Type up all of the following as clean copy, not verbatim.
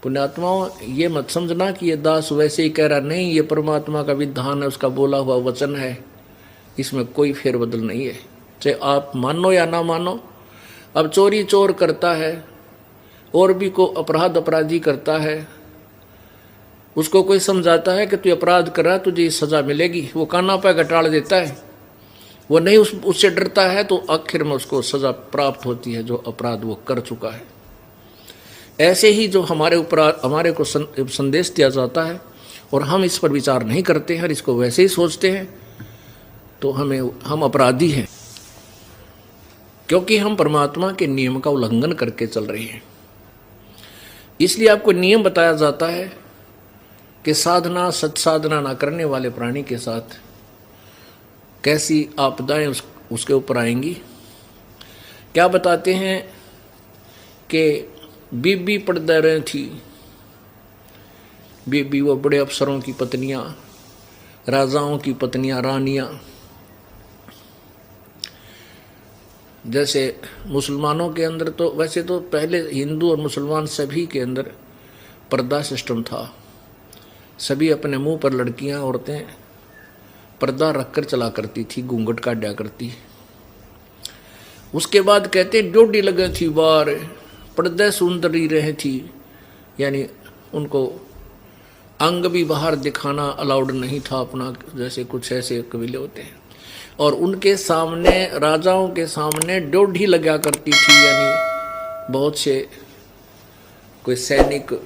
पुण्यात्माओं, ये मत समझना कि ये दास वैसे ही कह रहा, नहीं, ये परमात्मा का विधान है, उसका बोला हुआ वचन है, इसमें कोई फेरबदल नहीं है, चाहे आप मानो या ना मानो। अब चोरी चोर करता है और भी को अपराध अपराधी करता है, उसको कोई समझाता है कि तू अपराध कर रहा, तुझे सजा मिलेगी, वो काना पे घटाड़ देता है, वो नहीं उससे डरता है, तो आखिर में उसको सजा प्राप्त होती है जो अपराध वो कर चुका है। ऐसे ही जो हमारे ऊपर हमारे को संदेश दिया जाता है और हम इस पर विचार नहीं करते हैं और इसको वैसे ही सोचते हैं, तो हम अपराधी हैं, क्योंकि हम परमात्मा के नियम का उल्लंघन करके चल रहे हैं। इसलिए आपको नियम बताया जाता है कि साधना सत्साधना ना करने वाले प्राणी के साथ कैसी आपदाएं उसके ऊपर आएंगी। क्या बताते हैं कि बीबी पड़दरें थी, बीबी वो बड़े अफसरों की पत्नियां, राजाओं की पत्नियां, रानियां। जैसे मुसलमानों के अंदर तो वैसे तो पहले हिंदू और मुसलमान सभी के अंदर पर्दा सिस्टम था, सभी अपने मुंह पर लड़कियां औरतें पर्दा रखकर चला करती थी, घूंघट काटा करती। उसके बाद कहते डोडी लगे थी बार, पर्दे सुंदरी रहे थी, यानी उनको अंग भी बाहर दिखाना अलाउड नहीं था अपना, जैसे कुछ ऐसे कबीले होते हैं। और उनके सामने, राजाओं के सामने डोडी लगा करती थी, यानी बहुत से कोई सैनिक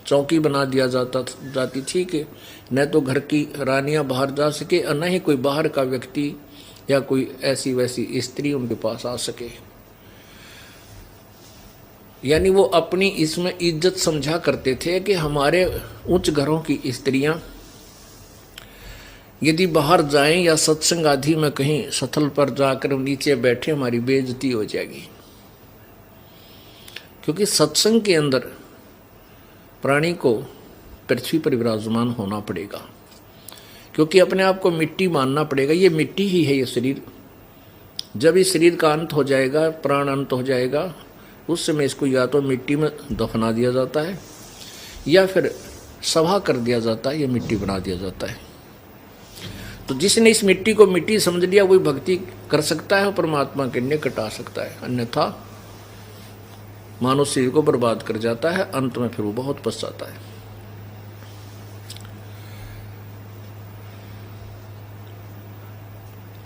चौकी बना दिया जाती थी कि न तो घर की रानियां बाहर जा सके और न ही कोई बाहर का व्यक्ति या कोई ऐसी वैसी स्त्री उनके पास आ सके। यानी वो अपनी इसमें इज्जत समझा करते थे कि हमारे उच्च घरों की स्त्रियां यदि बाहर जाएं या सत्संग आदि में कहीं सथल पर जाकर नीचे बैठे, हमारी बेइज्जती हो जाएगी। क्योंकि सत्संग के अंदर प्राणी को पृथ्वी पर विराजमान होना पड़ेगा, क्योंकि अपने आप को मिट्टी मानना पड़ेगा। ये मिट्टी ही है, ये शरीर। जब इस शरीर का अंत हो जाएगा, प्राण अंत हो जाएगा, उस समय इसको या तो मिट्टी में दफना दिया जाता है या फिर सभा कर दिया जाता है, या मिट्टी बना दिया जाता है। तो जिसने इस मिट्टी को मिट्टी समझ लिया वही भक्ति कर सकता है और परमात्मा के निकट आ सकता है, अन्यथा मानव शरीर को बर्बाद कर जाता है, अंत में फिर वो बहुत पछताता है।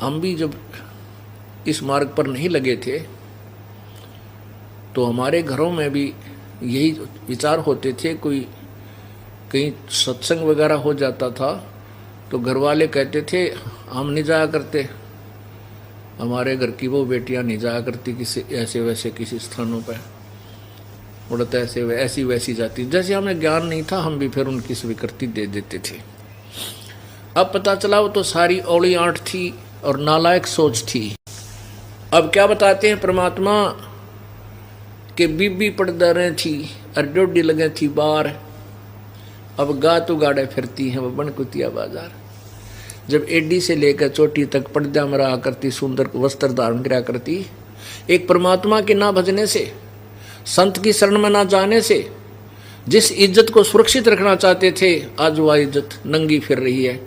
हम भी जब इस मार्ग पर नहीं लगे थे तो हमारे घरों में भी यही विचार होते थे। कोई कहीं सत्संग वगैरह हो जाता था तो घर वाले कहते थे हम नहीं जाया करते, हमारे घर की वो बेटियां नहीं जाया करती किसी ऐसे वैसे किसी स्थानों पर, उड़त ऐसी वैसी जाती। जैसे हमें ज्ञान नहीं था हम भी फिर उनकी स्वीकृति दे देते थे। अब पता चला वो तो सारी औली आंट थी और नालायक सोच थी। अब क्या बताते हैं परमात्मा कि बीबी पड़दरें थी और डोडी लगे थी बार, अब गा तो गाड़े फिरती हैं वो बनकुतिया बाजार। जब एडी से लेकर चोटी तक पर्दा में रहा करती, सुंदर वस्त्र धारण किया करती, एक परमात्मा के ना भजने से, संत की शरण में ना जाने से, जिस इज्जत को सुरक्षित रखना चाहते थे, आज वह इज्जत नंगी फिर रही है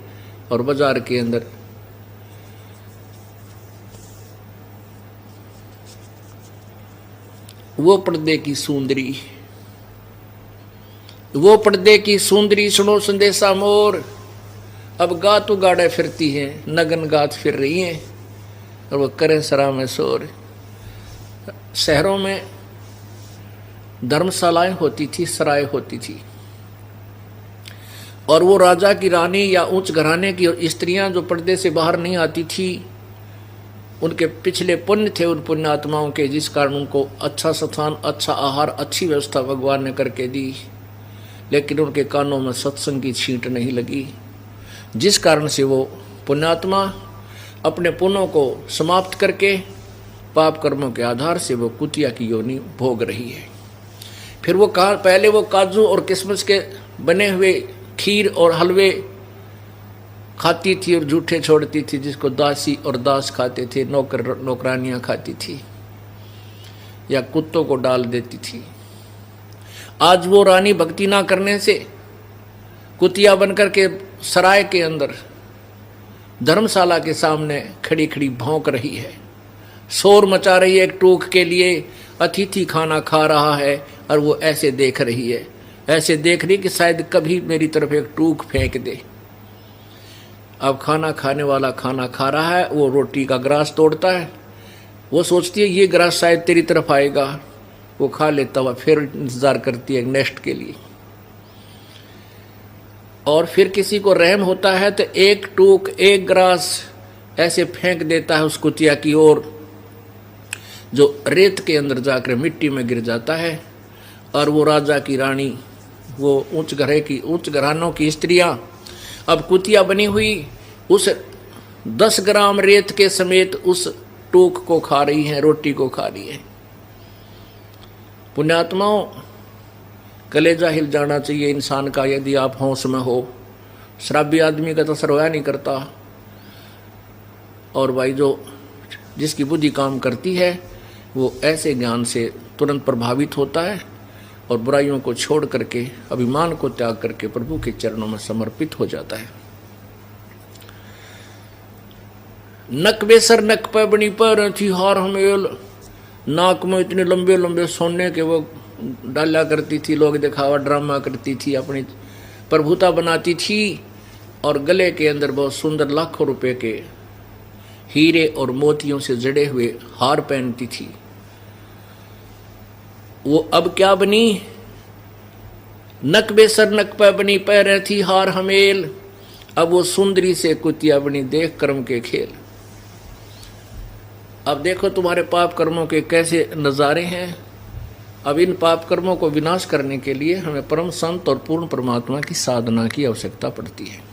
और बाजार के अंदर वो पर्दे की सुंदरी, वो पर्दे की सुंदरी सुनो संदेशा मोर, अब गातु गाड़े फिरती है, नगन गात फिर रही हैं और वो करें सरा में शोर। शहरों में धर्मशालाएं होती थी, सराय होती थी, और वो राजा की रानी या उच्च घराने की स्त्रियां जो पर्दे से बाहर नहीं आती थी, उनके पिछले पुण्य थे उन पुण्यात्माओं के, जिस कारण उनको अच्छा स्थान, अच्छा आहार, अच्छी व्यवस्था भगवान ने करके दी, लेकिन उनके कानों में सत्संग की छींट नहीं लगी, जिस कारण से वो पुण्यात्मा अपने पुण्यों को समाप्त करके पाप कर्मों के आधार से वो कुतिया की योनि भोग रही है। फिर वो पहले वो काजू और किशमिश के बने हुए खीर और हलवे खाती थी और जूठे छोड़ती थी, जिसको दासी और दास खाते थे, नौकरानियां खाती थी या कुत्तों को डाल देती थी। आज वो रानी भक्ति ना करने से कुतिया बनकर के सराय के अंदर धर्मशाला के सामने खड़ी खड़ी भौंक रही है, शोर मचा रही है एक टूक के लिए। अतिथि खाना खा रहा है और वो ऐसे देख रही है, ऐसे देख रही कि शायद कभी मेरी तरफ एक टूक फेंक दे। अब खाना खाने वाला खाना खा रहा है, वो रोटी का ग्रास तोड़ता है, वो सोचती है ये ग्रास शायद तेरी तरफ आएगा, वो खा लेता हुआ फिर इंतजार करती है नेक्स्ट के लिए। और फिर किसी को रहम होता है तो एक टूक एक ग्रास ऐसे फेंक देता है उस कुतिया की ओर, जो रेत के अंदर जाकर मिट्टी में गिर जाता है। और वो राजा की रानी, वो उच्च घरानों की स्त्रियां अब कुतिया बनी हुई उस 10 ग्राम रेत के समेत उस टूक को खा रही हैं, रोटी को खा रही हैं। पुण्यात्माओं, कलेजा हिल जाना चाहिए इंसान का यदि आप होश में हो। शराबी आदमी का तो असर होया नहीं करता, और भाई जो जिसकी बुद्धि काम करती है वो ऐसे ज्ञान से तुरंत प्रभावित होता है और बुराइयों को छोड़ करके, अभिमान को त्याग करके प्रभु के चरणों में समर्पित हो जाता है। नक बेसर नक पे बनी पर थी हार हमेल, नाक में इतने लंबे लंबे सोने के वो डाला करती थी, लोग दिखावा ड्रामा करती थी, अपनी प्रभुता बनाती थी। और गले के अंदर बहुत सुंदर लाखों रुपए के हीरे और मोतियों से जड़े हुए हार पहनती थी। वो अब क्या बनी? नक बेसर नक पे बनी पैर थी हार हमेल, अब वो सुंदरी से कुतिया बनी देख कर्म के खेल। अब देखो तुम्हारे पाप कर्मों के कैसे नज़ारे हैं। अब इन पाप कर्मों को विनाश करने के लिए हमें परम संत और पूर्ण परमात्मा की साधना की आवश्यकता पड़ती है।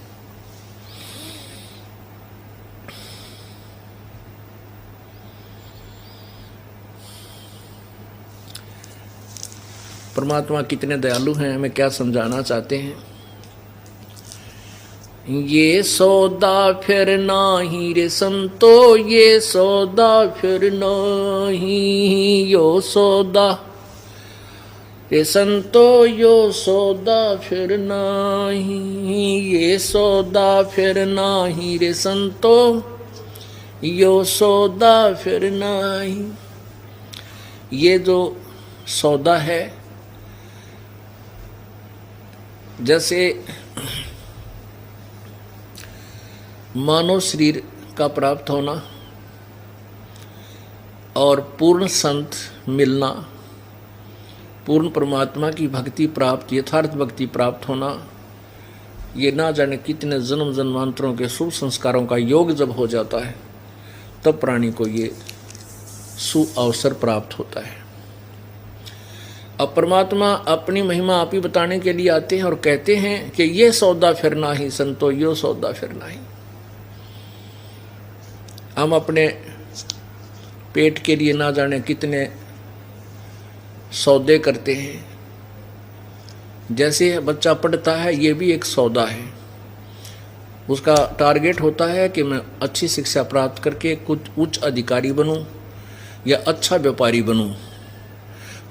परमात्मा कितने दयालु हैं, हमें क्या समझाना चाहते हैं। ये सौदा फिर नाही रे संतो, ये सौदा फिर नाही, यो सौदा रे संतो, यो सौदा फिर नाही, ये सौदा फिर नाही रे संतो, यो सौदा फिर नाही। ये जो सौदा है, जैसे मानव शरीर का प्राप्त होना और पूर्ण संत मिलना, पूर्ण परमात्मा की भक्ति प्राप्त, यथार्थ भक्ति प्राप्त होना, ये ना जाने कितने जन्म जन्मांतरों के शुभ संस्कारों का योग जब हो जाता है, तब प्राणी को ये सुअवसर प्राप्त होता है। अब परमात्मा अपनी महिमा आप ही बताने के लिए आते हैं और कहते हैं कि ये सौदा फिर नाही संतो, यो सौदा फिर नाही। हम अपने पेट के लिए ना जाने कितने सौदे करते हैं। जैसे बच्चा पढ़ता है, ये भी एक सौदा है। उसका टारगेट होता है कि मैं अच्छी शिक्षा प्राप्त करके कुछ उच्च अधिकारी बनूं या अच्छा व्यापारी बनूं।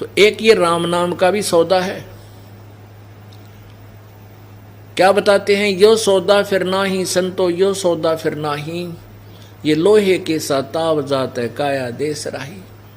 तो एक ये राम नाम का भी सौदा है। क्या बताते हैं? यो सौदा फिर नाही संतो, यो सौदा फिर नाही, ये लोहे के सा ताव जात है काया देश राही।